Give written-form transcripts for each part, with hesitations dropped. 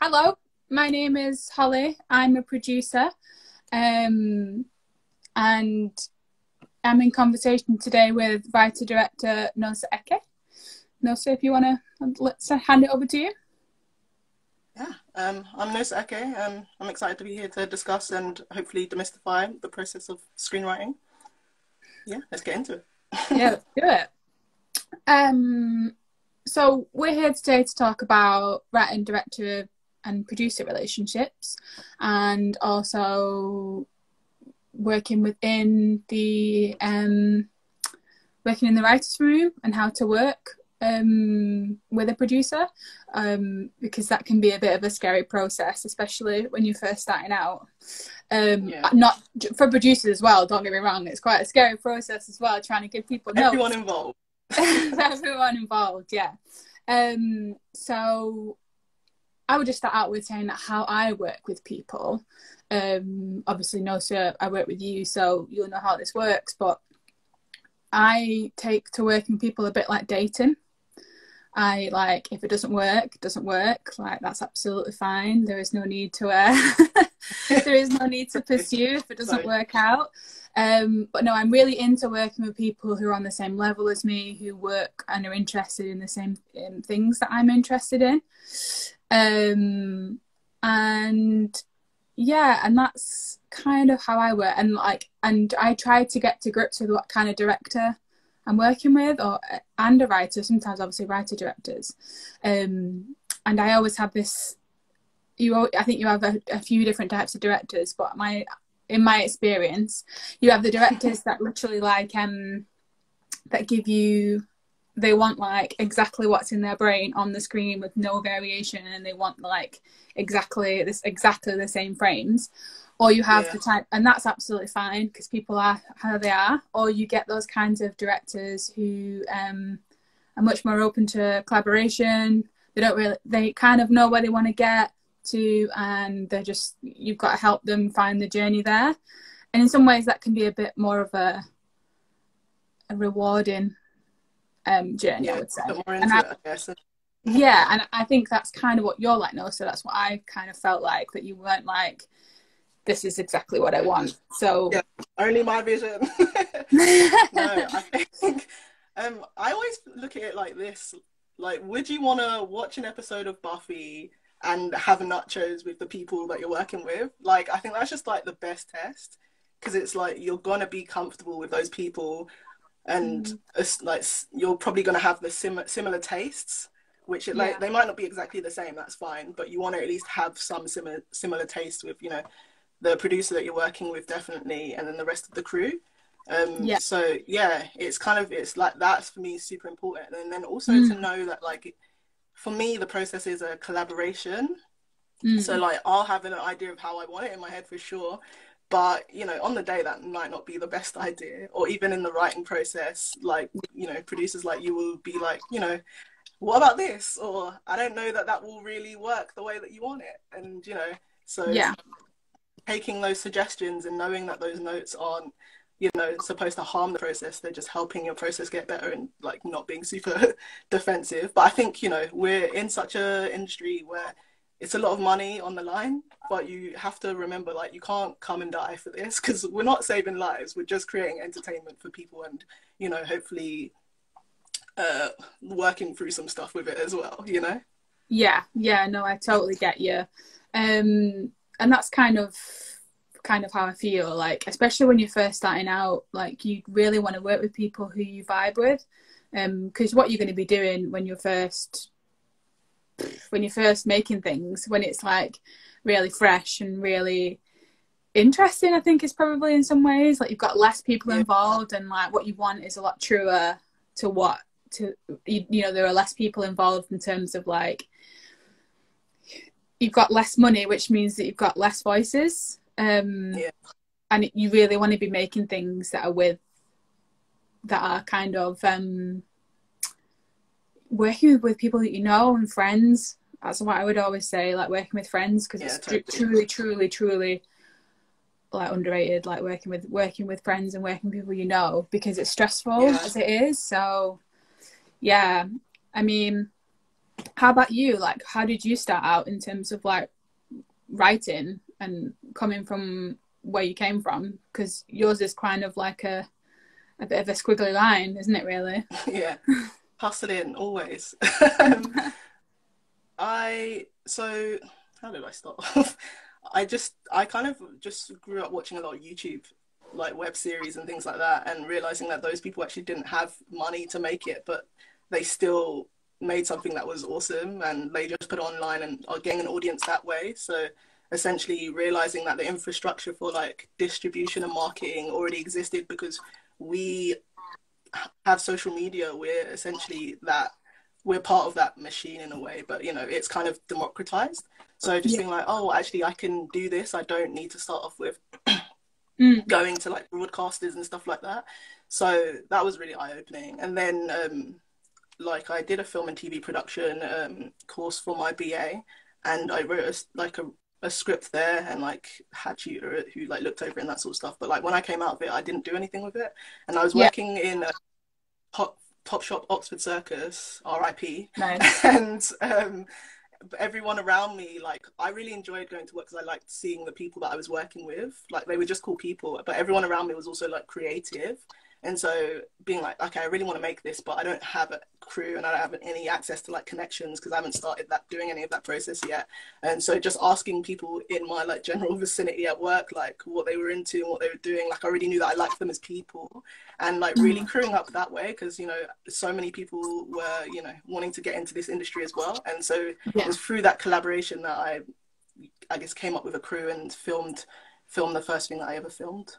Hello, my name is Holly. I'm a producer, and I'm in conversation today with writer-director Nosa Eke. Nosa, if you want to, let's hand it over to you. Yeah, I'm Nosa Eke. I'm excited to be here to discuss and hopefully demystify the process of screenwriting. Yeah, let's get into it. Yeah, let's do it. So we're here today to talk about writing, director and producer relationships, and also working within the writers' room and how to work with a producer, because that can be a bit of a scary process, especially when you're first starting out. Not for producers as well, don't get me wrong, it's quite a scary process as well, trying to give people everyone involved. Everyone involved, yeah. So I would just start out with saying how I work with people. Obviously, Nosa, I work with you, so you'll know how this works, but I take to working with people a bit like dating. I like, if it doesn't work, it doesn't work. Like, that's absolutely fine. There is no need to there is no need to pursue if it doesn't work out. But no, I'm really into working with people who are on the same level as me, who work and are interested in the same things that I'm interested in. And yeah, and that's kind of how I work. And I try to get to grips with what kind of director I'm working with, and a writer, sometimes obviously writer directors. And I always have this, I think you have a few different types of directors, but in my experience, you have the directors that literally that give you, they want like exactly what's in their brain on the screen with no variation, and they want like exactly the same frames. Or you have the type, and that's absolutely fine because people are how they are. Or you get those kinds of directors who are much more open to collaboration. They kind of know where they want to get to, and you've got to help them find the journey there. And in some ways that can be a bit more of a rewarding journey, I would say. Yeah, and I think that's kind of what you're like, no? So that's what I kind of felt like, that you weren't like, this is exactly what I want. So yeah, only my vision. No, I think I always look at it like this. Like, would you want to watch an episode of Buffy and have nachos with the people that you're working with? Like, I think that's just like the best test, because it's like you're gonna be comfortable with those people, and it's like you're probably gonna have the similar tastes, which they might not be exactly the same. That's fine, but you want to at least have some similar taste with, the producer that you're working with, definitely, and then the rest of the crew. So yeah, it's like, that's for me super important. And then also to know that, like, for me the process is a collaboration. So like, I'll have an idea of how I want it in my head for sure, but on the day that might not be the best idea. Or even in the writing process, like, producers like you will be like, what about this? Or I don't know that will really work the way that you want it. And so taking those suggestions and knowing that those notes aren't, supposed to harm the process, they're just helping your process get better and like not being super defensive. But I think, we're in such a industry where it's a lot of money on the line, but you have to remember, like, you can't come and die for this, because we're not saving lives, we're just creating entertainment for people, and hopefully working through some stuff with it as well. Yeah, no, I totally get you. And that's kind of how I feel, like, especially when you're first starting out, like, you really want to work with people who you vibe with, because what you're going to be doing when you're first making things, when it's like really fresh and really interesting, I think, is probably in some ways, like, you've got less people involved, and like what you want is a lot truer to there are less people involved in terms of, like, you've got less money, which means that you've got less voices. And you really want to be making things that are kind of working with people that you know, and friends. That's what I would always say, like, working with friends, because it's truly like underrated, like working with friends and working with people you know, because it's stressful as it is. So yeah, I mean, How about you? Like, how did you start out in terms of like writing and coming from where you came from? Because yours is kind of like a bit of a squiggly line, isn't it, really? Yeah, hustling always. So how did I start off? I kind of just grew up watching a lot of YouTube, like web series and things like that, and realizing that those people actually didn't have money to make it, but they still made something that was awesome, and they just put it online and are getting an audience that way. So essentially realizing that the infrastructure for like distribution and marketing already existed because we have social media. We're essentially that, we're part of that machine in a way, but you know, it's kind of democratized. So just Yeah. being like, oh, actually I can do this, I don't need to start off with going to like broadcasters and stuff like that. So that was really eye-opening. And then like I did a film and TV production course for my BA, and I wrote a script there, and like had tutor who like looked over it and that sort of stuff. But like when I came out of it, I didn't do anything with it, and I was Yeah. working in a top shop Oxford Circus, RIP, Nice. and everyone around me, like I really enjoyed going to work because I liked seeing the people that I was working with. Like they were just cool people, but everyone around me was also like creative. And so being like, okay, I really want to make this, but I don't have a crew and I don't have any access to like connections because I haven't started that doing any of that process yet. And so just asking people in my like general vicinity at work, like what they were into and what they were doing, like I already knew that I liked them as people, and like really crewing up that way because, you know, so many people were, you know, wanting to get into this industry as well. And so it was through that collaboration that I guess came up with a crew and filmed the first thing that I ever filmed.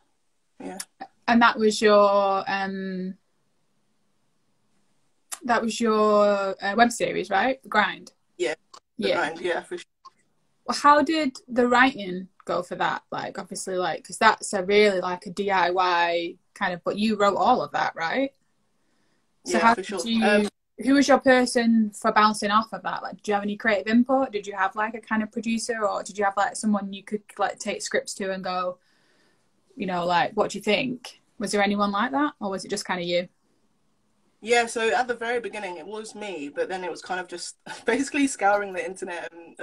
Yeah. And that was your web series, right? The Grind. Yeah. The Grind. Yeah, for sure. Well, how did the writing go for that? Like, obviously, like, because that's a really like a DIY kind of, but you wrote all of that, right? So yeah, how for sure. did you? Who was your person for bouncing off of that? Like, did you have any creative input? Did you have like a kind of producer, or did you have like someone you could like take scripts to and go, you know, like, what do you think? Was there anyone like that, or was it just kind of you? Yeah, so at the very beginning it was me, but then it was kind of just basically scouring the internet and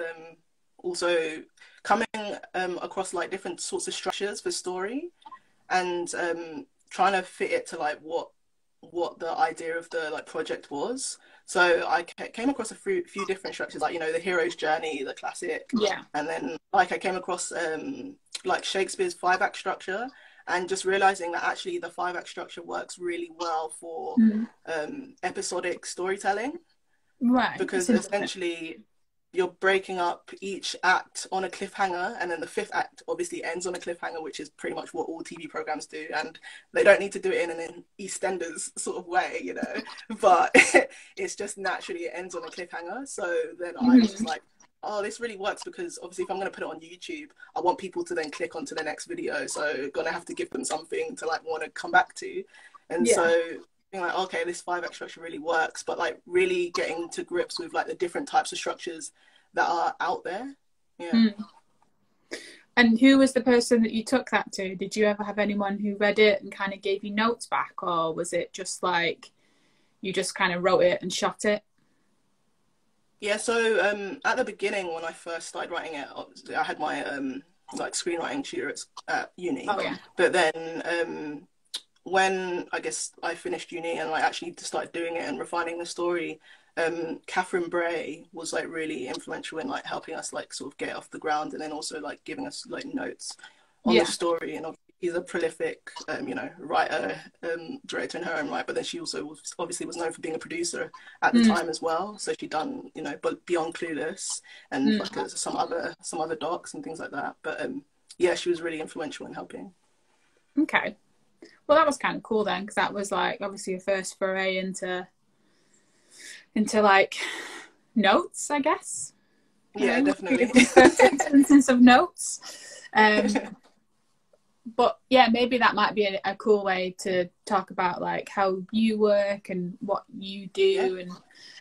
also coming across like different sorts of structures for story, and trying to fit it to like what the idea of the like project was. So I came across a few different structures, like, you know, the hero's journey, the classic, Yeah. and then like I came across like Shakespeare's 5-act structure, and just realizing that actually the 5-act structure works really well for episodic storytelling, Right. because essentially you're breaking up each act on a cliffhanger, and then the 5th act obviously ends on a cliffhanger, which is pretty much what all TV programs do, and they don't need to do it in an EastEnders sort of way, you know, but it's just naturally it ends on a cliffhanger. So then I was just like, oh, this really works, because obviously if I'm going to put it on YouTube, I want people to then click onto the next video, so gonna have to give them something to like want to come back to. And so being like, okay, this 5-act structure really works, but like really getting to grips with like the different types of structures that are out there. Yeah. And who was the person that you took that to? Did you ever have anyone who read it and kind of gave you notes back, or was it just like you just kind of wrote it and shot it? Yeah, so at the beginning when I first started writing it, obviously I had my like screenwriting tutor at uni. Oh yeah. But then when I guess I finished uni and I actually started doing it and refining the story, Catherine Bray was like really influential in like helping us like sort of get off the ground, and then also like giving us like notes on the story. And he's a prolific you know, writer, director in her own right, but then she also obviously was known for being a producer at the time as well, so she'd done, you know, but Beyond Clueless and like some other docs and things like that. But yeah, she was really influential in helping. Okay. Well, that was kind of cool then, because that was like obviously your first foray into like notes, I guess. Yeah, definitely. First instance of notes. But yeah, maybe that might be a cool way to talk about like how you work and what you do,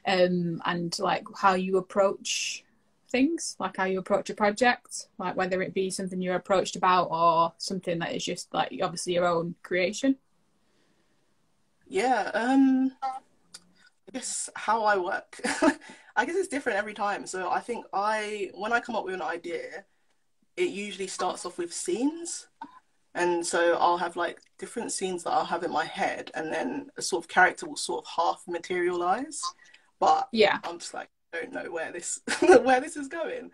and like how you approach things, like how you approach a project, like whether it be something you're approached about or something that is just like obviously your own creation. Yeah, I guess how I work. I guess it's different every time. So I think when I come up with an idea, it usually starts off with scenes. And so I'll have like different scenes that I'll have in my head, and then a sort of character will sort of half materialize. But Yeah. I'm just like, I don't know where this where this is going.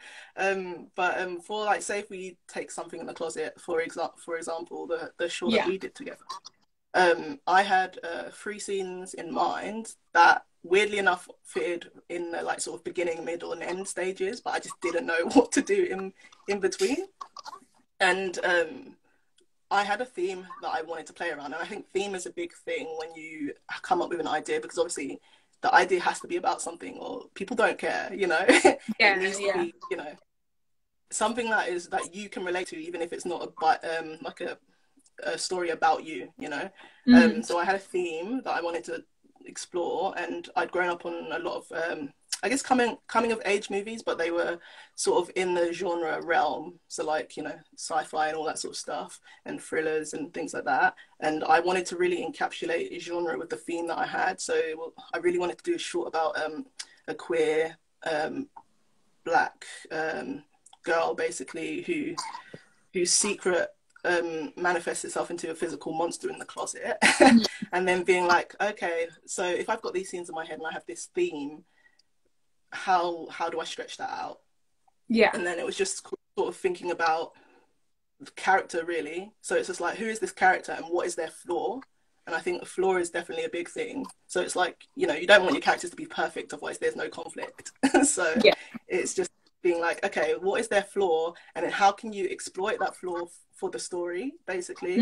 But for like, say if we take something in the closet, for example, the show that Yeah. we did together. I had 3 scenes in mind that weirdly enough fitted in the like sort of beginning, middle, and end stages, but I just didn't know what to do in between. And I had a theme that I wanted to play around, and I think theme is a big thing when you come up with an idea, because obviously the idea has to be about something, or people don't care, you know. Yeah, It needs to be, you know, something that you can relate to, even if it's not like a story about you, you know. So I had a theme that I wanted to explore, and I'd grown up on a lot of I guess coming of age movies, but they were sort of in the genre realm, so like, you know, sci-fi and all that sort of stuff, and thrillers and things like that. And I wanted to really encapsulate a genre with the theme that I had, so I really wanted to do a short about a queer black girl, basically, whose secret manifests itself into a physical monster in the closet. And then being like, okay, so if I've got these scenes in my head and I have this theme, how do I stretch that out? Yeah. And then it was just sort of thinking about the character, really. So it's just like, who is this character and what is their flaw? And I think the flaw is definitely a big thing. So it's like, you know, you don't want your characters to be perfect, otherwise there's no conflict. So yeah. It's just being like, okay, what is their flaw, and then how can you exploit that flaw for the story, basically.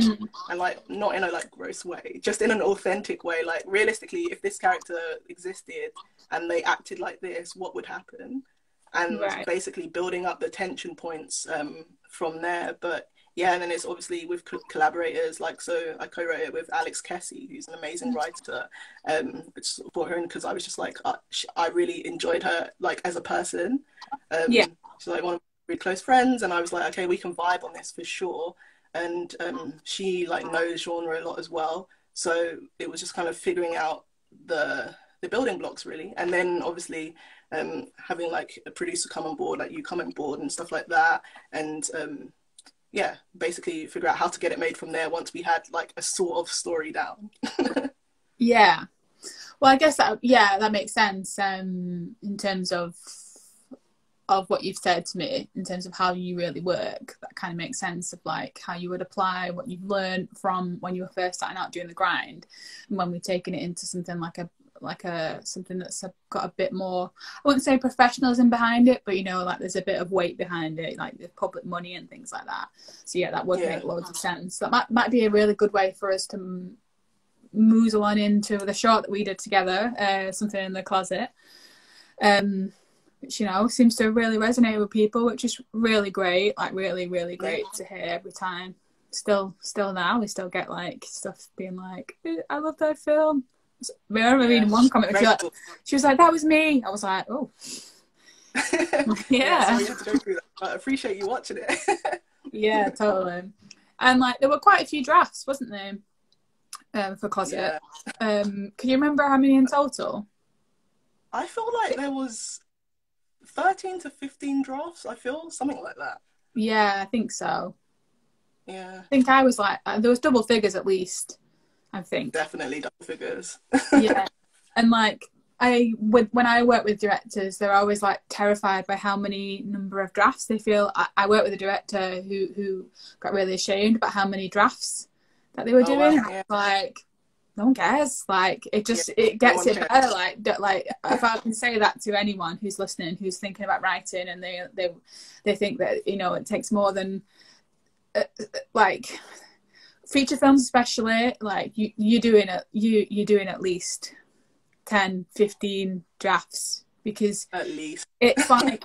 And like, not in a like gross way, just in an authentic way. Like, realistically, if this character existed and they acted like this, what would happen? And basically building up the tension points from there. But yeah, and then it's obviously with collaborators, like, so I co-wrote it with Alex Kessie, who's an amazing writer. Which brought her in because I was just like, I really enjoyed her, like, as a person. She's like one of my really close friends, and I was like, okay, we can vibe on this for sure. And she like knows genre a lot as well, so it was just kind of figuring out the building blocks, really. And then obviously having like a producer come on board, like you come on board and stuff like that, and yeah, basically figure out how to get it made from there once we had like a sort of story down. Yeah, well, I guess that makes sense in terms of what you've said to me, in terms of how you really work. That kind of makes sense of like how you would apply what you've learned from when you were first starting out doing the grind, and when we're taking it into something like something that's got a bit more, I wouldn't say professionalism behind it, but you know, like there's a bit of weight behind it, like the public money and things like that. So yeah, that would make loads of sense. That might be a really good way for us to moozle on into the short that we did together, something in the closet, which, you know, seems to really resonate with people, which is really great. Like really, really great to hear every time. Still now we still get like stuff being like, I love that film. I remember reading one comment, she was like, that was me. I was like, oh. Yeah, so we have to go through that, but I appreciate you watching it. Yeah, totally. And like there were quite a few drafts, wasn't there, for Closet? Can you remember how many in total? I feel like there was 13 to 15 drafts, I feel, something like that. Yeah, I think so. Yeah. I think I was like, there was double figures at least, I think. Definitely double figures. Yeah. And like, when I work with directors, they're always like terrified by how many number of drafts they feel. I work with a director who got really ashamed about how many drafts that they were doing. Wow, yeah. Like, no one cares. Like, it just it gets it better. Like if I can say that to anyone who's listening, who's thinking about writing, and they think that, you know, it takes more than like feature films, especially, like you're doing at least 10, 15 drafts, because at least it's like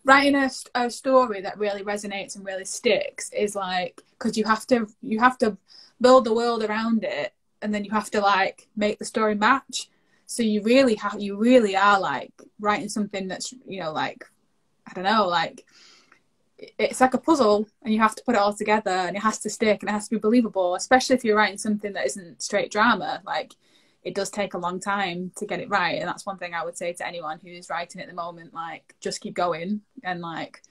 writing a story that really resonates and really sticks is like, because you have to build the world around it, and then you have to like make the story match. So you really are like writing something that's, you know, like, I don't know, like it's like a puzzle, and you have to put it all together, and it has to stick, and it has to be believable, especially if you're writing something that isn't straight drama. Like, it does take a long time to get it right. And that's one thing I would say to anyone who's writing at the moment, like, just keep going and like,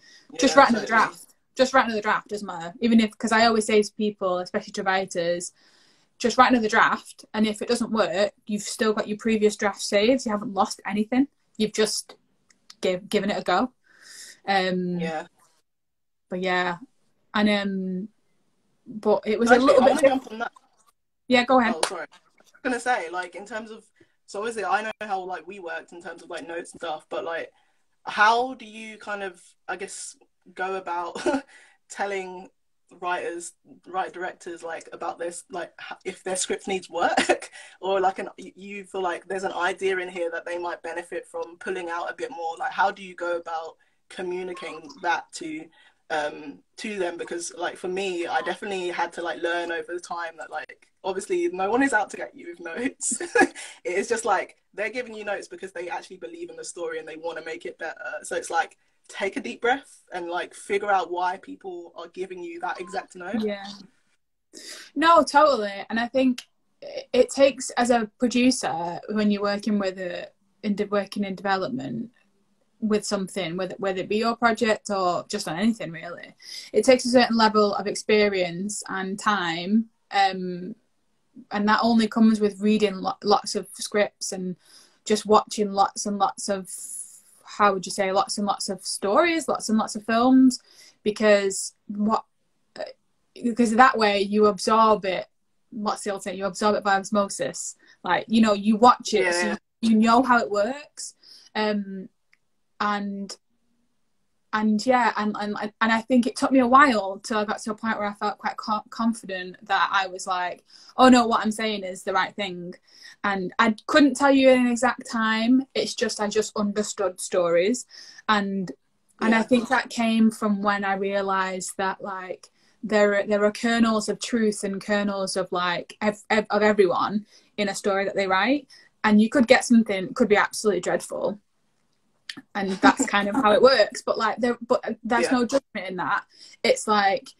just write another draft. Just write another draft, doesn't matter. Even if, because I always say to people, especially to writers, just write another draft. And if it doesn't work, you've still got your previous draft saved. You haven't lost anything. You've just given it a go. Yeah. But yeah. And, but it was Actually, a little bit... I want to jump on that. Yeah, go ahead. Oh, sorry. I was going to say, like, in terms of... So obviously, I know how, like, we worked in terms of, like, notes and stuff. But, like, how do you kind of, I guess, go about telling directors, like, about this, like, if their script needs work, or like you feel like there's an idea in here that they might benefit from pulling out a bit more? Like, how do you go about communicating that to them? Because, like, for me, I definitely had to, like, learn over the time that, like, obviously no one is out to get you with notes. It is just like they're giving you notes because they actually believe in the story and they want to make it better. So it's like, take a deep breath and, like, figure out why people are giving you that exact note. Yeah. No, totally. And I think it takes, as a producer, when you're working with working in development with something, whether it be your project or just on anything really, it takes a certain level of experience and time, and that only comes with reading lots of scripts and just watching lots and lots of, how would you say, lots and lots of stories, lots and lots of films, because that way you absorb it. What's the old saying? You absorb it by osmosis. Like, you know, you watch it, so you know how it works. And I think it took me a while till I got to a point where I felt quite confident that I was like, oh no, what I'm saying is the right thing. And I couldn't tell you in an exact time. It's just, I just understood stories. And I think that came from when I realised that, like, there are kernels of truth and kernels of, like, of everyone in a story that they write. And you could get something, could be absolutely dreadful. And that's kind of how it works. But, like, there's no judgment in that. It's like,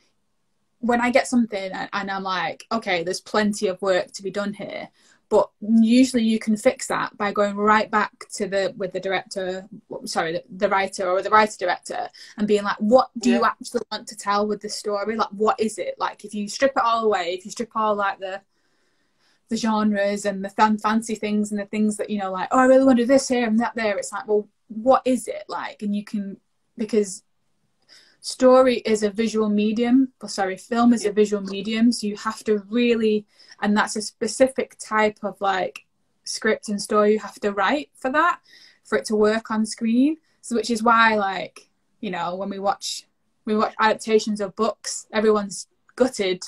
when I get something and I'm like, okay, there's plenty of work to be done here, but usually you can fix that by going right back to the writer or the writer-director and being like, what do you actually want to tell with this story? Like, what is it? Like, if you strip it all away, if you strip all, like, the genres and the fancy things and the things that, you know, like, oh, I really want to do this here and that there, it's like, well, what is it? Like, and you can, because story is a visual medium, film is a visual medium, so you have to really, and that's a specific type of, like, script and story you have to write for that, for it to work on screen. So, which is why, like, you know, when we watch adaptations of books, everyone's gutted.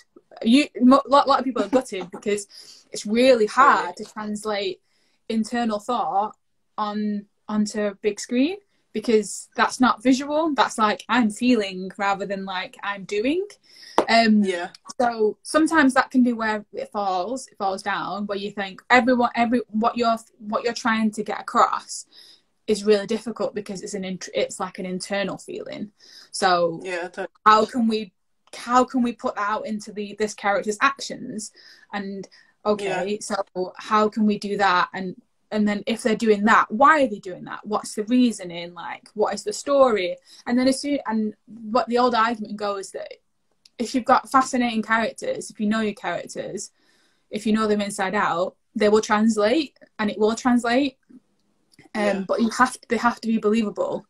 A lot of people are gutted because it's really hard to translate internal thought onto big screen, because that's not visual, that's like, I'm feeling rather than, like, I'm doing. So sometimes that can be where it falls down, where you think what you're trying to get across is really difficult because it's like an internal feeling. So how can we put that out into this character's actions? And so how can we do that? And then if they're doing that, why are they doing that? What's the reasoning? Like, what is the story? And then what the old argument goes that if you've got fascinating characters, if you know your characters, if you know them inside out, they will translate, and it will translate. But they have to be believable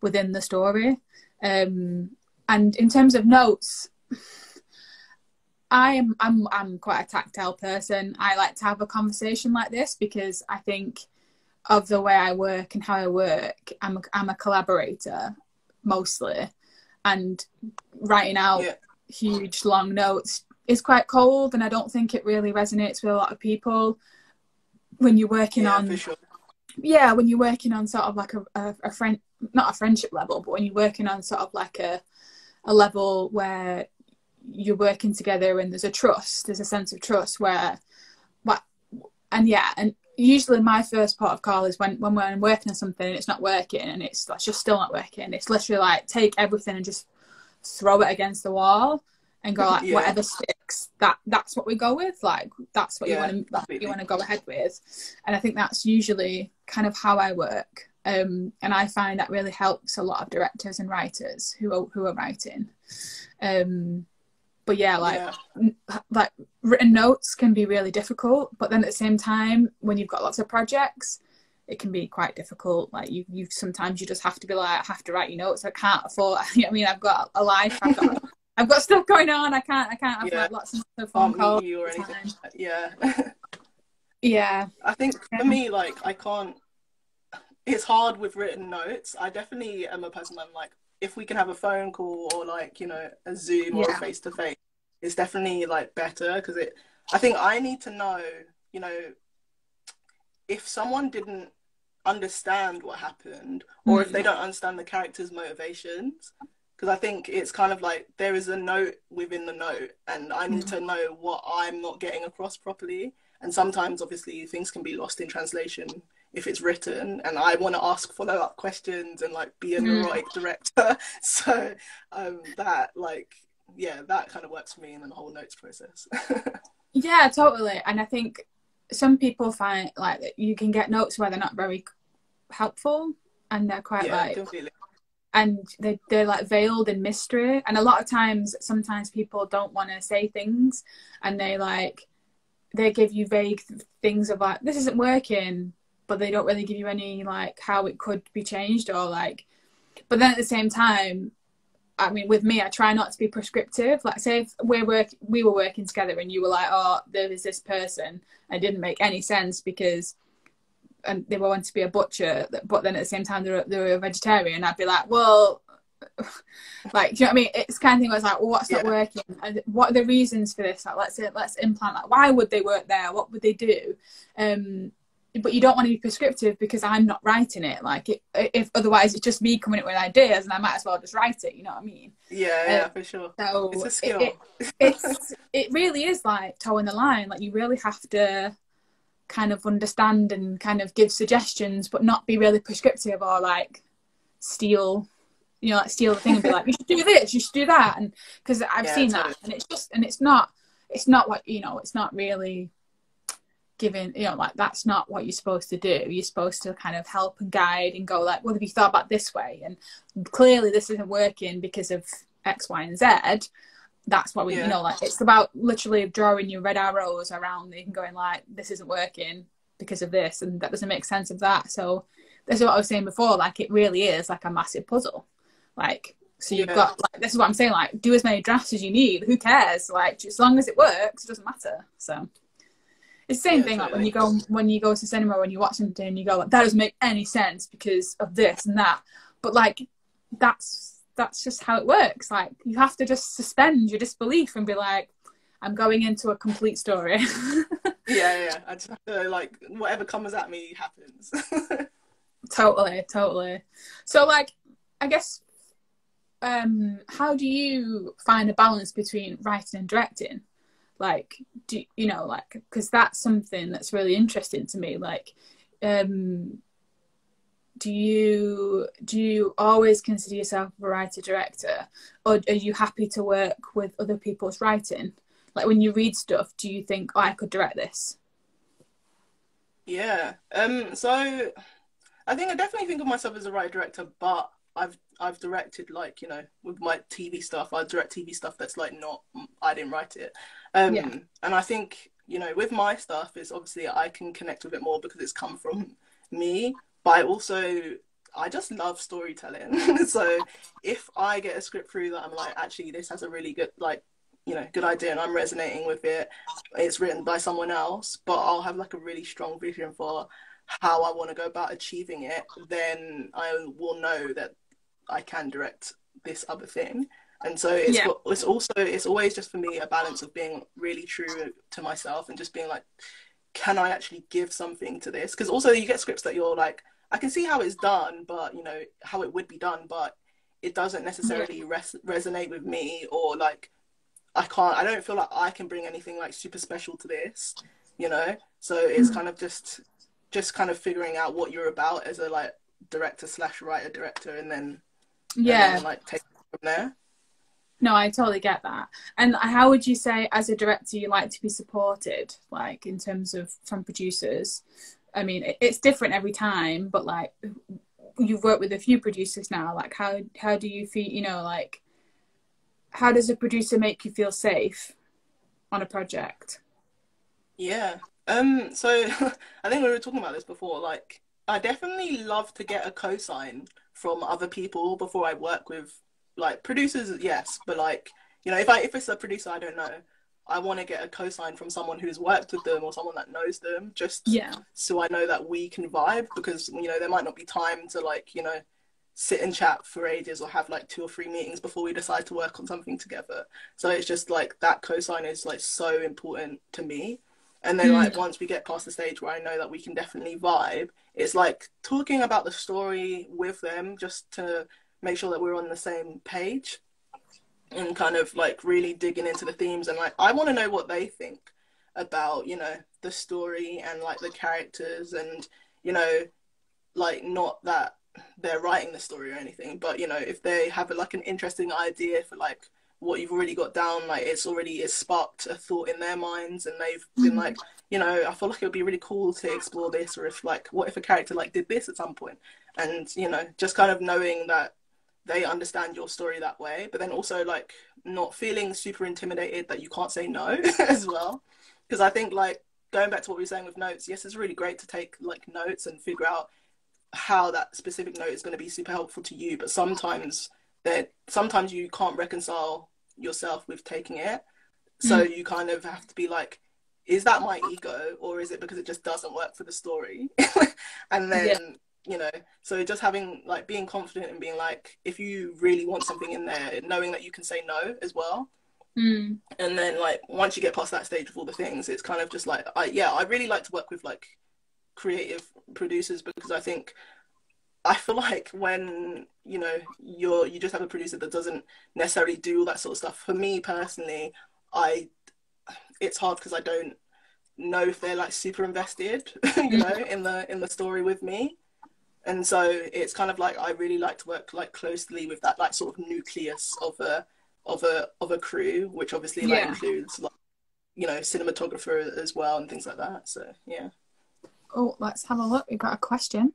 within the story. And in terms of notes, I'm quite a tactile person. I like to have a conversation like this because I think of the way I work and how I work. I'm a collaborator mostly, and writing out huge long notes is quite cold, and I don't think it really resonates with a lot of people when you're working on. For sure. Yeah, when you're working on sort of like a friend, not a friendship level, but when you're working on sort of like a level where you're working together and there's a sense of trust and usually my first port of call is when we're working on something and it's not working, and it's just still not working. It's literally like, take everything and just throw it against the wall, and go like, Yeah. whatever sticks, that's what we go with. Like, that's what you want to go ahead with. And I think that's usually kind of how I work. And I find that really helps a lot of directors and writers who are writing. But yeah, like written notes can be really difficult, but then at the same time, when you've got lots of projects, it can be quite difficult. Like you sometimes you just have to be like, I have to write your notes. I can't afford, you know what I mean? I've got a life. I've got stuff going on. I can't have like lots of phone calls you or anything. Yeah. Yeah. I think for me, like, I can't, it's hard with written notes. I definitely am a person I'm like, if we can have a phone call or like, you know, a Zoom or a face-to-face, it's definitely like better, because I think I need to know, you know, if someone didn't understand what happened, or if they don't understand the character's motivations, because I think it's kind of like there is a note within the note, and I need to know what I'm not getting across properly. And sometimes obviously things can be lost in translation if it's written, and I want to ask follow-up questions and like be a neurotic director. So that like, yeah, that kind of works for me in the whole notes process. Yeah, totally. And I think some people find like that you can get notes where they're not very helpful, and they're quite completely. And they're like veiled in mystery. And a lot of times, sometimes people don't want to say things, and they give you vague things of like, this isn't working, but they don't really give you any like how it could be changed, or like, but then at the same time, I mean, with me, I try not to be prescriptive. Like, say if we were working together and you were like, oh, there is this person, and it didn't make any sense because and they were wanting to be a butcher, but then at the same time they were a vegetarian, I'd be like, well, like, do you know what I mean? It's kind of thing where it's like, well, what's not working? And what are the reasons for this? Like, let's implant, like, why would they work there? What would they do? But you don't want to be prescriptive because I'm not writing it. Like, if otherwise it's just me coming up with ideas, and I might as well just write it. You know what I mean? Yeah, for sure. So it's a skill. It really is like towing the line. Like, you really have to kind of understand and kind of give suggestions, but not be really prescriptive or like steal the thing and be like, you should do this, you should do that. And because I've seen that, and it's not what, you know, it's not really giving, you know, like, that's not what you're supposed to do. You're supposed to kind of help and guide and go like, well, have you thought about this way? And clearly this isn't working because of X, Y, and Z. That's what we, you know, like, it's about literally drawing your red arrows around it and going like, this isn't working because of this, and that doesn't make sense of that. So this is what I was saying before, like, it really is like a massive puzzle. Like, so you've got, like, this is what I'm saying, like, do as many drafts as you need. Who cares? Like, as long as it works, it doesn't matter. So it's the same thing, like, when you go to cinema, when you watch something and you go like, that doesn't make any sense because of this and that. But like, that's just how it works. Like, you have to just suspend your disbelief and be like, I'm going into a complete story. Yeah. I just have to, like, whatever comes at me happens. Totally. So, like, I guess, how do you find a balance between writing and directing? Like, do you know, like, because that's something that's really interesting to me. Like, do you always consider yourself a writer director, or are you happy to work with other people's writing? Like, when you read stuff, do you think, oh, I could direct this? Yeah. So I definitely think of myself as a writer director, but I've directed, like, you know, with my TV stuff, I direct TV stuff that's like not, I didn't write it. And I think, you know, with my stuff, it's obviously I can connect with it more because it's come from me, but I just love storytelling. So if I get a script through that I'm like, actually, this has a really good, like, you know, good idea, and I'm resonating with it, it's written by someone else, but I'll have like a really strong vision for how I want to go about achieving it, then I will know that I can direct this other thing. And so it's always just for me a balance of being really true to myself and just being like, can I actually give something to this? Because also you get scripts that you're like, I can see how it's done, but, you know, how it would be done, but it doesn't necessarily resonate with me, or like, I don't feel like I can bring anything like super special to this, you know? So it's kind of just kind of figuring out what you're about as a like director / writer director, and then like take it from there. No, I totally get that. And how would you say, as a director, you like to be supported, like in terms of from producers? I mean, it's different every time, but like you've worked with a few producers now. Like, how do you feel? You know, like how does a producer make you feel safe on a project? Yeah. So I think we were talking about this before. Like, I definitely love to get a cosign from other people before I work with like producers, yes, but like, you know, if it's a producer I don't know, I want to get a cosign from someone who's worked with them or someone that knows them, just Yeah. so I know that we can vibe because, you know, there might not be time to like, you know, sit and chat for ages or have like 2 or 3 meetings before we decide to work on something together. So it's just like that cosign is like so important to me. And then like Mm. once we get past the stage where I know that we can definitely vibe, it's like talking about the story with them just to make sure that we're on the same page and kind of like really digging into the themes. And like I want to know what they think about, you know, the story and like the characters, and you know, like not that they're writing the story or anything, but you know, if they have like an interesting idea for like what you've already got down, like it's sparked a thought in their minds and they've been Mm. like, you know, I feel like it would be really cool to explore this, or if like what if a character like did this at some point. And you know, just kind of knowing that they understand your story that way, but then also like not feeling super intimidated that you can't say no as well. Because I think like going back to what we were saying with notes, yes, it's really great to take like notes and figure out how that specific note is going to be super helpful to you, but sometimes you can't reconcile yourself with taking it, so Mm. you kind of have to be like, is that my ego or is it because it just doesn't work for the story? And Yeah. then you know, so just having like being confident and being like, if you really want something in there, knowing that you can say no as well. Mm. And then like once you get past that stage of all the things, it's kind of just like I really like to work with like creative producers, because I feel like when you know you just have a producer that doesn't necessarily do all that sort of stuff. For me personally, I it's hard because I don't know if they're like super invested, you know, Mm. in the story with me. And so it's kind of like I really like to work like closely with that like sort of nucleus of a crew, which obviously like Yeah. includes like, you know, cinematographer as well and things like that. So yeah. Oh, let's have a look. We've got a question.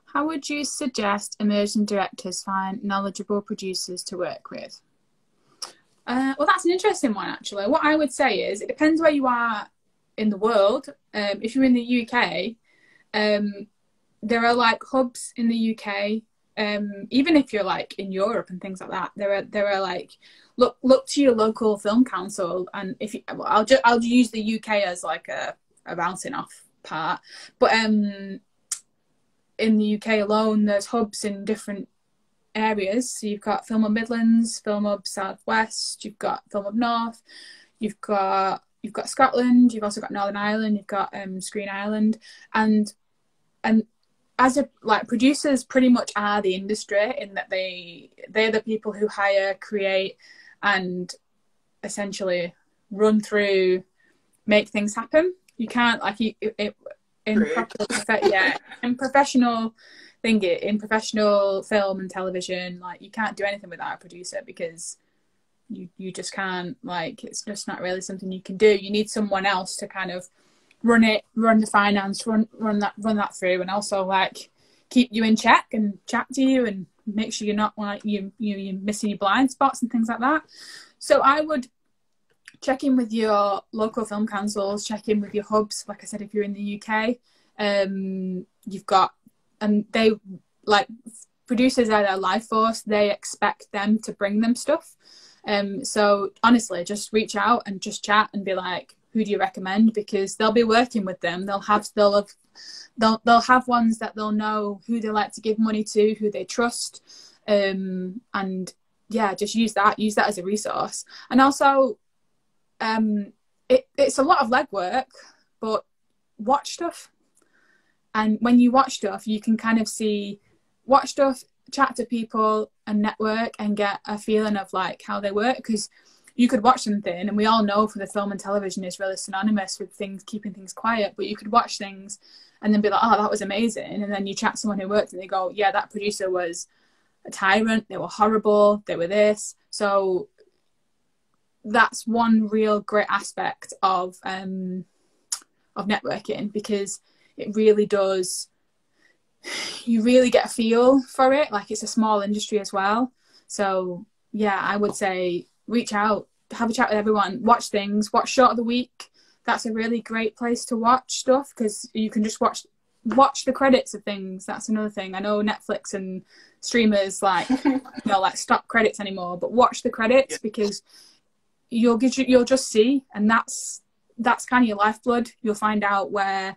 How would you suggest emerging directors find knowledgeable producers to work with? Well, that's an interesting one, actually. What I would say is it depends where you are in the world. If you're in the UK, there are like hubs in the UK. Even if you're like in Europe and things like that, there are like look to your local film council, and if you, well, I'll use the UK as like a bouncing off part, but in the UK alone, there's hubs in different areas. So you've got Film Hub Midlands, Film Hub South West, you've got Film Hub North, you've got Scotland, you've also got Northern Ireland, you've got Screen Ireland, and as a like producers pretty much are the industry in that they're the people who hire, create, and essentially run through, make things happen. You can't like in professional thingy, in professional film and television, like you can't do anything without a producer because you just can't, like it's just not really something you can do. You need someone else to kind of run the finance, run that through, and also like keep you in check and chat to you and make sure you're not like you're missing your blind spots and things like that. So I would check in with your local film councils, check in with your hubs. Like I said, if you're in the UK, you've got, and they like producers are their life force. They expect them to bring them stuff. So honestly, just reach out and just chat and be like, who do you recommend? Because they'll be working with them. They'll have ones that they'll know who they like to give money to, who they trust, and yeah, just use that as a resource. And also, it's a lot of legwork, but watch stuff. And when you watch stuff, you can kind of watch stuff, chat to people and network and get a feeling of like how they work. Because you could watch something, and we all know for the film and television is really synonymous with things, keeping things quiet, but you could watch things and then be like, oh, that was amazing. And then you chat to someone who worked and they go, yeah, that producer was a tyrant, they were horrible, they were this. So that's one real great aspect of networking, because it really does, you really get a feel for it. Like, it's a small industry as well. So yeah, I would say reach out, have a chat with everyone, watch things, watch Short of the Week. That's a really great place to watch stuff, because you can just watch the credits of things. That's another thing. I know Netflix and streamers like like stop credits anymore, but watch the credits, because you'll just see, and that's kind of your lifeblood. You'll find out where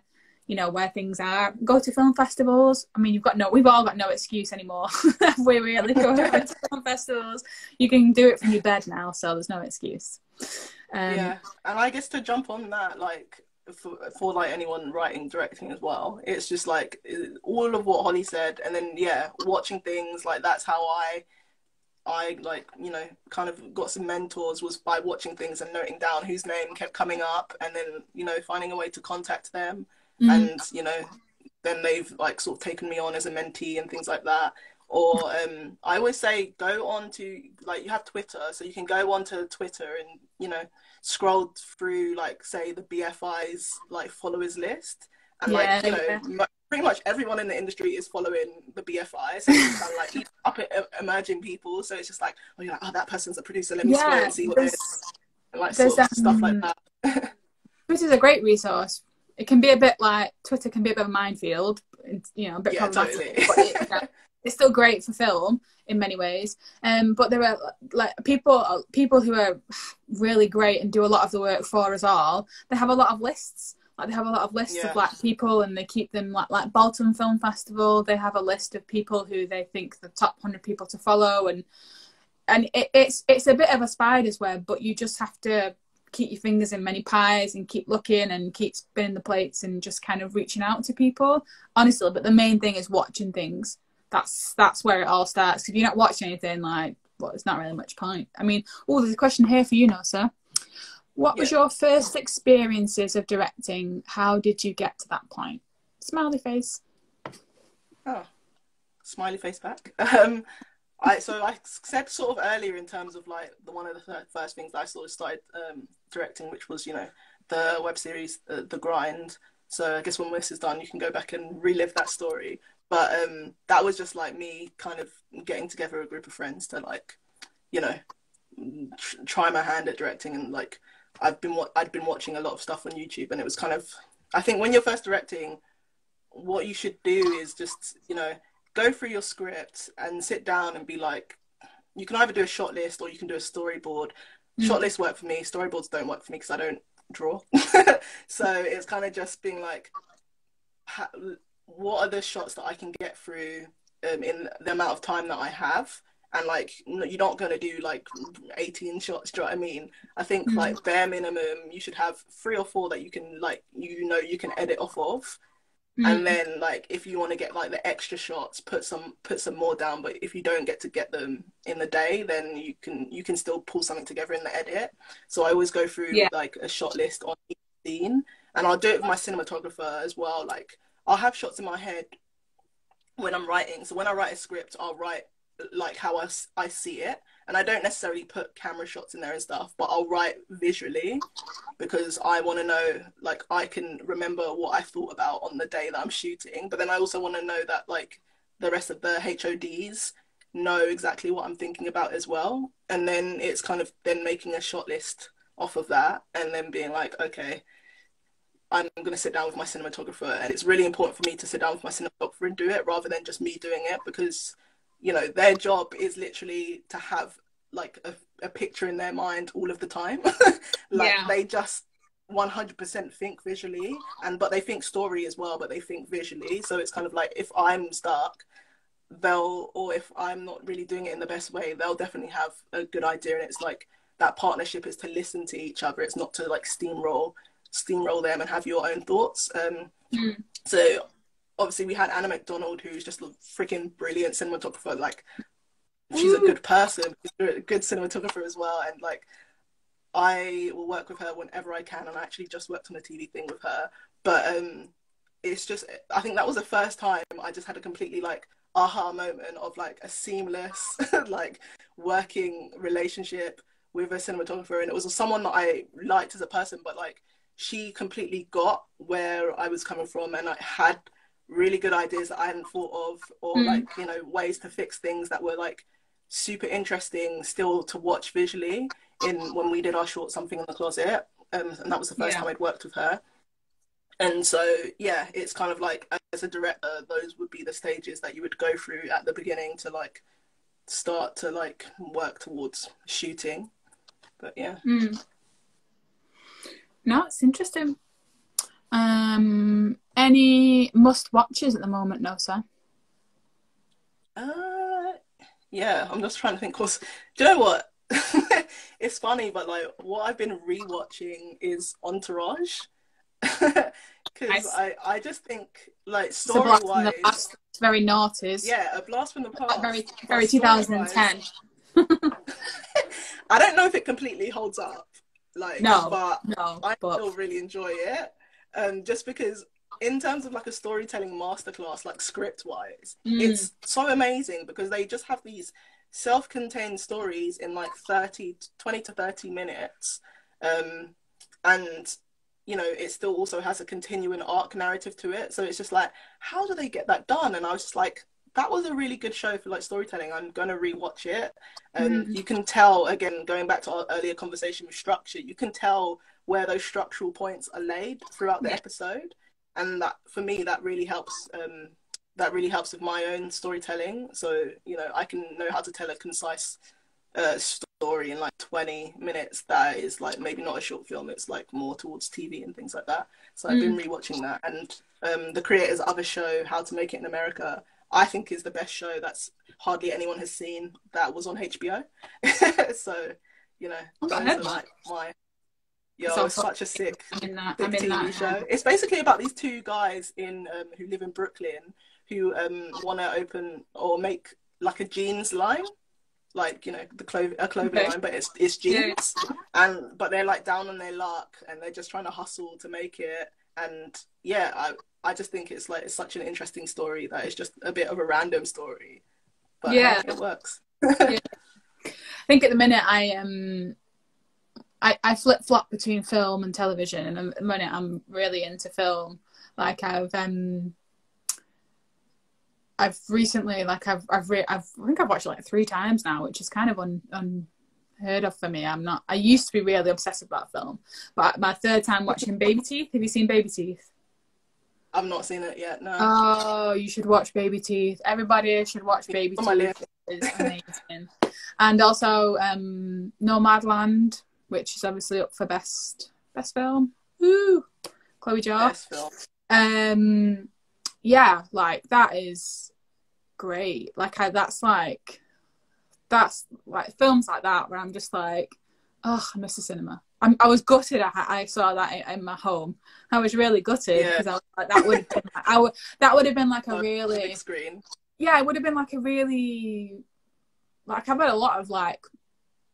things are. Go to film festivals. I mean, we've all got no excuse anymore. We really go to film festivals. You can do it from your bed now, so there's no excuse. And I guess to jump on that, like for like anyone writing, directing as well, it's just like all of what Holly said, and then watching things, like that's how I like, kind of got some mentors, was by watching things and noting down whose name kept coming up, and then finding a way to contact them. And then they've like sort of taken me on as a mentee and things like that. Or I always say, go on to, like, you have Twitter, so you can go on to Twitter and scroll through, like, say the BFI's like followers list, and pretty much everyone in the industry is following the BFI, so it's kind of like up emerging people. So it's just like, oh, you're like, oh, that person's a producer, let me scroll and see what it is, and like sort of stuff like that. Twitter's a great resource. It can be a bit like, Twitter can be a bit of a minefield, a bit problematic, totally. But it's still great for film in many ways. But there are like people who are really great and do a lot of the work for us all. They have a lot of lists. Like, they have a lot of lists of like people, and they keep them like Bolton Film Festival. They have a list of people who they think the top 100 people to follow, and it's a bit of a spider's web, but you just have to keep your fingers in many pies and keep looking and keep spinning the plates and just kind of reaching out to people, honestly. But the main thing is watching things. That's where it all starts. If you're not watching anything, like, well, it's not really much point. I mean, there's a question here for you, Nosa. What was your first experiences of directing? How did you get to that point? Smiley face. Oh, smiley face back. I said sort of earlier, in terms of like one of the first things that I sort of started directing, which was the web series The Grind. So I guess when this is done, you can go back and relive that story. But that was just like me kind of getting together a group of friends to like, try my hand at directing. And like I'd been watching a lot of stuff on YouTube, and it was kind of, I think when you're first directing, what you should do is just go through your script and sit down and be like, you can either do a shot list or you can do a storyboard. Shot lists work for me, storyboards don't work for me because I don't draw. So it's kind of just being like, what are the shots that I can get through in the amount of time that I have? And like, you're not going to do like 18 shots, do you know what I mean? I think like bare minimum, you should have 3 or 4 that you can like, you can edit off of. And then like, if you want to get like the extra shots, put some more down. But if you don't get them in the day, then you can still pull something together in the edit. So I always go through like a shot list on each scene, and I'll do it with my cinematographer as well. Like, I'll have shots in my head when I'm writing. So when I write a script, I'll write like how I see it, and I don't necessarily put camera shots in there and stuff, but I'll write visually, because I want to know, like, I can remember what I thought about on the day that I'm shooting, but then I also want to know that like the rest of the HODs know exactly what I'm thinking about as well. And then it's kind of then making a shot list off of that, and then being like, okay, I'm going to sit down with my cinematographer. And it's really important for me to sit down with my cinematographer and do it, rather than just me doing it, because their job is literally to have like a picture in their mind all of the time. They just 100% think visually, but they think story as well, but they think visually. So it's kind of like, if I'm stuck, or if I'm not really doing it in the best way, they'll definitely have a good idea. And it's like, that partnership is to listen to each other. It's not to like steamroll them and have your own thoughts. So obviously we had Anna McDonald, who's just a freaking brilliant cinematographer. Like, she's a good person, a good cinematographer as well. And like, I will work with her whenever I can. And I actually just worked on a TV thing with her. But it's just, I think that was the first time I just had a completely like aha moment of like a seamless like working relationship with a cinematographer, and it was someone that I liked as a person, but like she completely got where I was coming from, and I had really good ideas that I hadn't thought of, or like, you know, ways to fix things that were like super interesting still to watch visually in when we did our short Something in the Closet. And that was the first time I'd worked with her. And so, yeah, it's kind of like, as a director, those would be the stages that you would go through at the beginning to like start to like work towards shooting. But yeah. No, it's interesting. Any must watches at the moment, Nosa? Yeah, I'm just trying to think. Cause do you know what? It's funny, but like what I've been rewatching is Entourage. Because I just think like story wise, it's very noughties. Yeah, a blast from the past. Very 2010. I don't know if it completely holds up. Like, but I still really enjoy it. Just because in terms of like a storytelling masterclass, like script wise, it's so amazing because they just have these self-contained stories in like 20 to 30 minutes. And you know, it still also has a continuing arc narrative to it. So it's just like, how do they get that done? And I was just like, that was a really good show for like storytelling. I'm going to rewatch it. And you can tell, again, going back to our earlier conversation with structure, you can tell where those structural points are laid throughout the episode. And that, for me, that really helps. That really helps with my own storytelling. So, you know, I can know how to tell a concise story in like 20 minutes that is like maybe not a short film, it's like more towards TV and things like that. So I've been rewatching that, and the creators of a show, How to Make It in America, I think is the best show that's hardly anyone has seen that was on HBO. So, you know, those are like my it's such a sick TV show. It's basically about these two guys in who live in Brooklyn who want to open or make like a jeans line, like, you know, a clothing line, but it's jeans, but they're like down on their luck and they're just trying to hustle to make it. And yeah, I just think it's like, it's such an interesting story that it's just a bit of a random story, but hey, it works. I think at the minute I flip flop between film and television, and at the minute I'm really into film. Like I've recently, like I think I've watched it like 3 times now, which is kind of unheard of for me. I used to be really obsessive about film, but my 3rd time watching Baby Teeth. Have you seen Baby Teeth? I've not seen it yet, no. Oh, you should watch Baby Teeth. Everybody should watch Baby Teeth. It's amazing. And also Nomadland, which is obviously up for best film. Woo! Chloe Zhao. Best film. Yeah, like that is great. Like that's like films like that where I'm just like, oh, I miss the cinema. I was gutted. I saw that in my home. I was really gutted because I was like, that would have been like a really big screen. Yeah, it would have been like a really, like, I've had a lot of like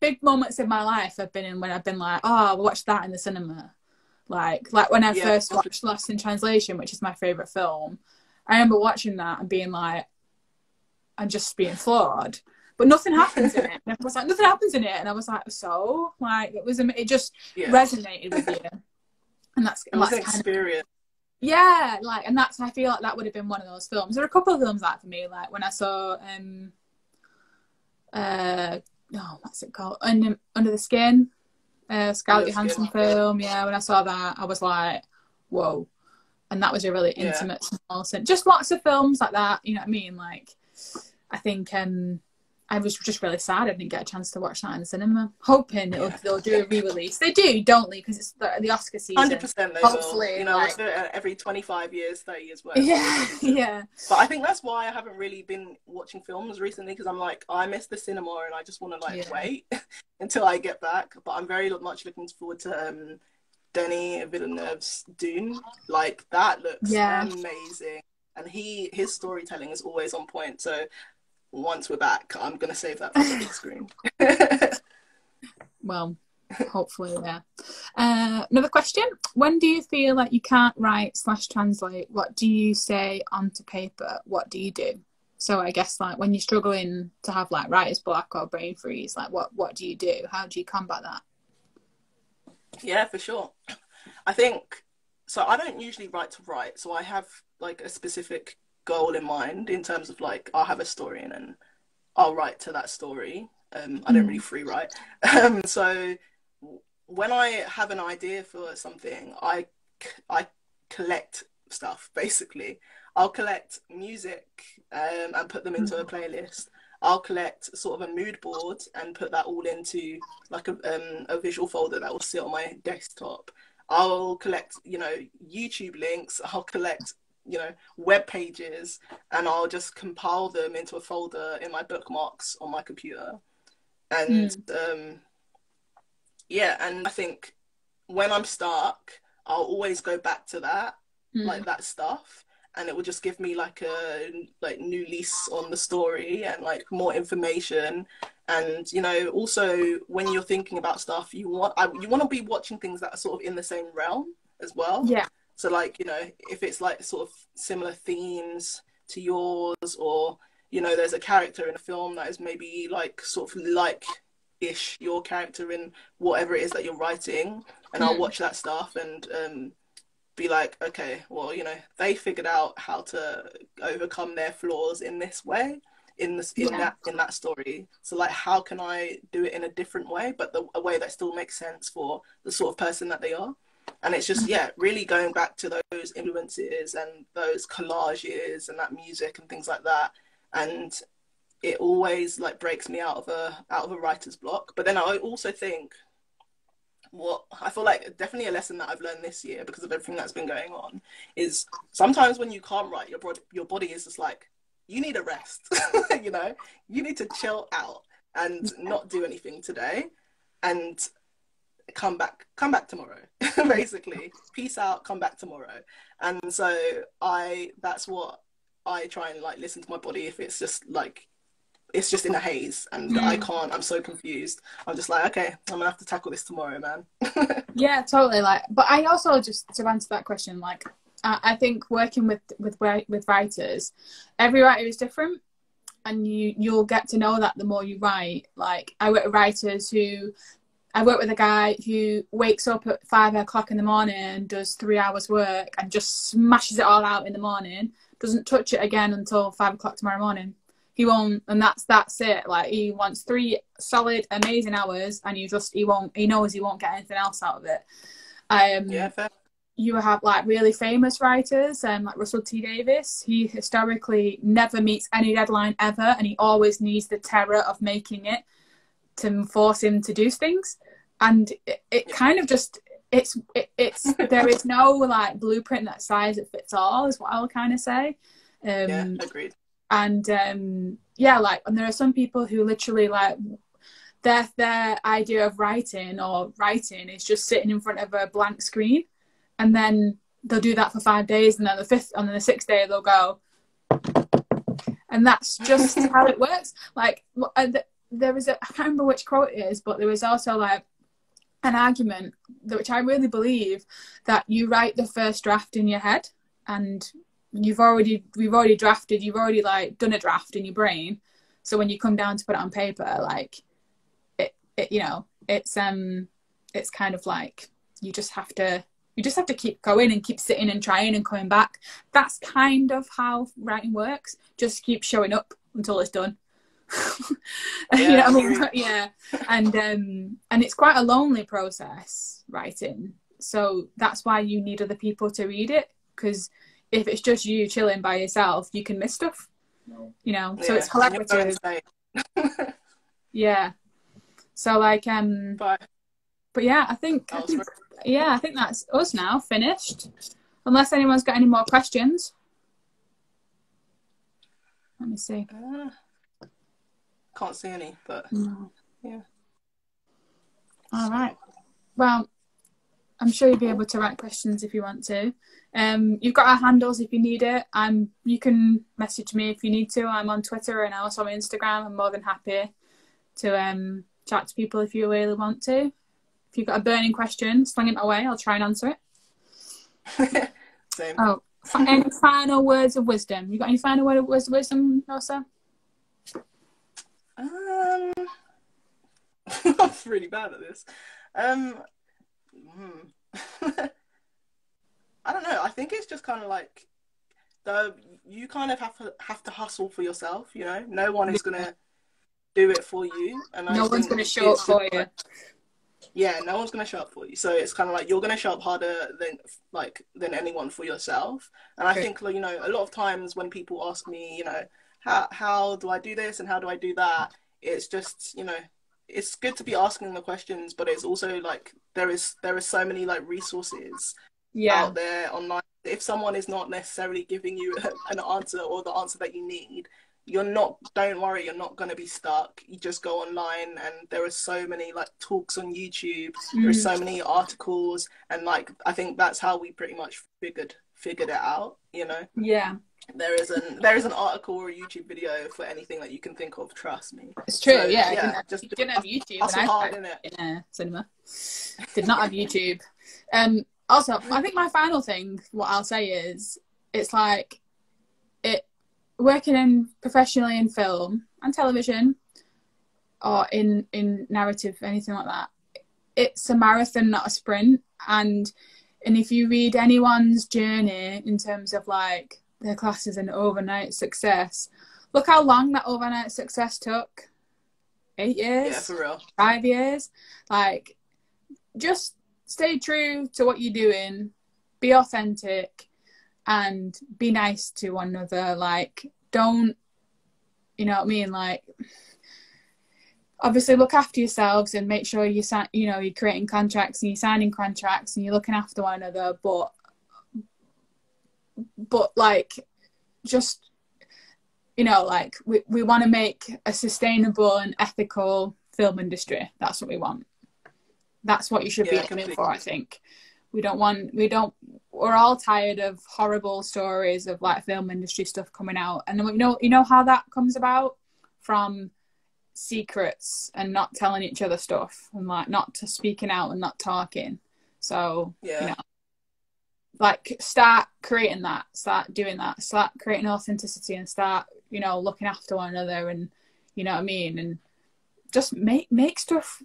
big moments in my life I've been in when I've been like, oh, I'll watch that in the cinema. Like when I first watched Lost in Translation, which is my favourite film, I remember watching that and being like, and just being floored. But nothing happens in it. And I was like, nothing happens in it. And I was like, so? Like, it just resonated with you. And that's an experience. I feel like that would have been one of those films. There are a couple of films like for me, like when I saw, what's it called? Under the Skin. Scarlett Johansson film. Yeah, when I saw that, I was like, whoa. And that was a really intimate, small scene. Just lots of films like that, you know what I mean? Like, I think I was just really sad I didn't get a chance to watch that in the cinema. Hoping they'll do a re-release. They do, because it's the Oscar season. 100% they hopefully, will. You know, like, every 25 years, 30 years, whatever. Yeah. But I think that's why I haven't really been watching films recently, because I'm like, I miss the cinema and I just want to wait until I get back. But I'm very much looking forward to Denis Villeneuve's Dune. Like, that looks amazing. And his storytelling is always on point. So once we're back, I'm going to save that for the big screen. Well, hopefully, yeah. Another question. When do you feel like you can't write/translate? What do you say onto paper? What do you do? So I guess like when you're struggling to have like writer's block or brain freeze, like what do you do? How do you combat that? Yeah, for sure. I think so. I don't usually write to write, so I have like a specific goal in mind in terms of like I'll have a story and then I'll write to that story. I don't really free write. So when I have an idea for something, I collect stuff basically. I'll collect music and put them into a playlist. I'll collect sort of a mood board and put that all into like a visual folder that will sit on my desktop. I'll collect, you know, YouTube links. I'll collect, you know, web pages, and I'll just compile them into a folder in my bookmarks on my computer. And yeah, and I think when I'm stuck, I'll always go back to that, like that stuff, and it will just give me like a like new lease on the story and like more information. And you know, also when you're thinking about stuff, you want to be watching things that are sort of in the same realm as well. Yeah. So like, you know, if it's like sort of similar themes to yours, or you know, there's a character in a film that is maybe like sort of like ish your character in whatever it is that you're writing, and I'll watch that stuff and be like, okay, well, you know, they figured out how to overcome their flaws in this way, in that story. So like, how can I do it in a different way, but a way that still makes sense for the sort of person that they are? And it's just, yeah, really going back to those influences and those collages and that music and things like that. And it always like breaks me out of a writer's block. But then I also think what I feel like definitely a lesson that I've learned this year because of everything that's been going on is sometimes when you can't write, your body is just like, you need a rest. You know, you need to chill out and not do anything today and come back tomorrow. Basically, peace out, come back tomorrow. And so that's what I try and like listen to my body if it's just like it's just in a haze and I'm so confused. I'm just like, okay, I'm gonna have to tackle this tomorrow, man. Yeah, totally. Like, but I also, just to answer that question, like I think working with writers, every writer is different, and you'll get to know that the more you write. Like I work with a guy who wakes up at 5 o'clock in the morning and does 3 hours work and just smashes it all out in the morning, doesn't touch it again until 5 o'clock tomorrow morning. He won't, and that's it. Like he wants 3 solid, amazing hours, and he knows he won't get anything else out of it. Yeah, fair. You have like really famous writers, like Russell T Davies. He historically never meets any deadline ever, and he always needs the terror of making it to force him to do things. And it kind of just it's there is no like blueprint that size it fits all, is what I'll kind of say. Yeah, agreed. And yeah, like, and there are some people who literally like their idea of writing is just sitting in front of a blank screen, and then they'll do that for 5 days, and then the 6th day they'll go, and that's just how it works. Like there was I can't remember which quote it is, but there was also like an argument which I really believe, that you write the first draft in your head, and we've already drafted, you've already like done a draft in your brain, so when you come down to put it on paper, like it you know, it's kind of like you just have to keep going and keep sitting and trying and coming back. That's kind of how writing works. Just keep showing up until it's done. Yeah, you know what I mean? Yeah. And it's quite a lonely process, writing, so that's why you need other people to read it, because if it's just you chilling by yourself, you can miss stuff, you know. So it's collaborative. Yeah. So like but yeah, I think that's us now, finished, unless anyone's got any more questions. Let me see. Can't see any, but no. Yeah. All right. Well, I'm sure you'll be able to write questions if you want to. You've got our handles if you need it. You can message me if you need to. I'm on Twitter and also on Instagram. I'm more than happy to chat to people if you really want to. If you've got a burning question, sling it my way. I'll try and answer it. Same. Oh, Any final words of wisdom? You got any final words of wisdom, Nosa? I'm really bad at this. I don't know. I think it's just kind of like you kind of have to hustle for yourself. You know, no one is gonna do it for you, and no one's gonna show up for you. Yeah, no one's gonna show up for you. So it's kind of like you're gonna show up harder than anyone for yourself. And I think, you know, a lot of times when people ask me, you know, how do I do this and how do I do that, it's just, you know, it's good to be asking the questions, but it's also like there is so many like resources out there online. If someone is not necessarily giving you an answer or the answer that you need, don't worry, you're not going to be stuck. You just go online, and there are so many like talks on YouTube. There's so many articles, and like I think that's how we pretty much figured it out, you know. There is an article or a YouTube video for anything that you can think of, trust me. It's true. So, you didn't have YouTube when I started in cinema. Did not have YouTube. Also, I think my final thing, what I'll say is, it's like working professionally in film and television, or in narrative, anything like that. It's a marathon, not a sprint. And if you read anyone's journey in terms of like their classes and overnight success, look how long that overnight success took. 8 years? Yeah, for real. 5 years? Like, just stay true to what you're doing, be authentic, and be nice to one another. Like, don't, you know what I mean? Like, obviously look after yourselves and make sure you're creating contracts and you're signing contracts and you're looking after one another. But like, just, you know, like we want to make a sustainable and ethical film industry. That's what we want. That's what you should be aiming for, I think. We're all tired of horrible stories of like film industry stuff coming out. And you know how that comes about? From secrets and not telling each other stuff, and like not speaking out and not talking. So, you know, like start creating that, start doing that, start creating authenticity, and start, you know, looking after one another, and you know what I mean, and just make stuff.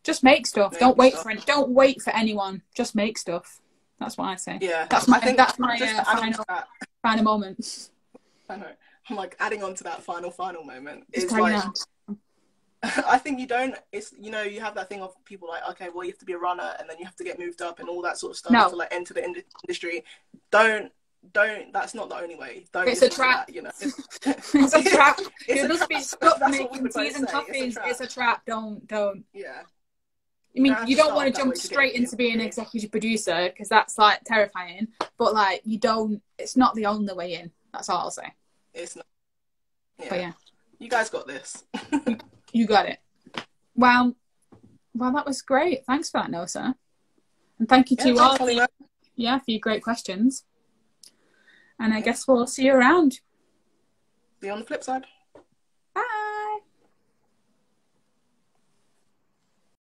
Just make stuff. Don't wait for anyone. Just make stuff. That's what I say. Yeah, that's my final moment. I know. I'm like adding on to that final moment. It's like, I think you don't. It's, you know, you have that thing of people like, okay, well, you have to be a runner and then you have to get moved up and all that sort of stuff to like enter the industry. Don't. That's not the only way. It's a trap. That, you know, it's a trap. It must be stuck making teas and coffees. It's a trap. Don't. Yeah. I mean, you don't want to jump straight into being an executive producer, because that's like terrifying. But like, it's not the only way in. That's all I'll say. It's not. Yeah. But yeah, you guys got this. You got it. Well, that was great. Thanks for that, Nosa, and thank you to you all. For your great questions. And I guess we'll see you around. See you on the flip side.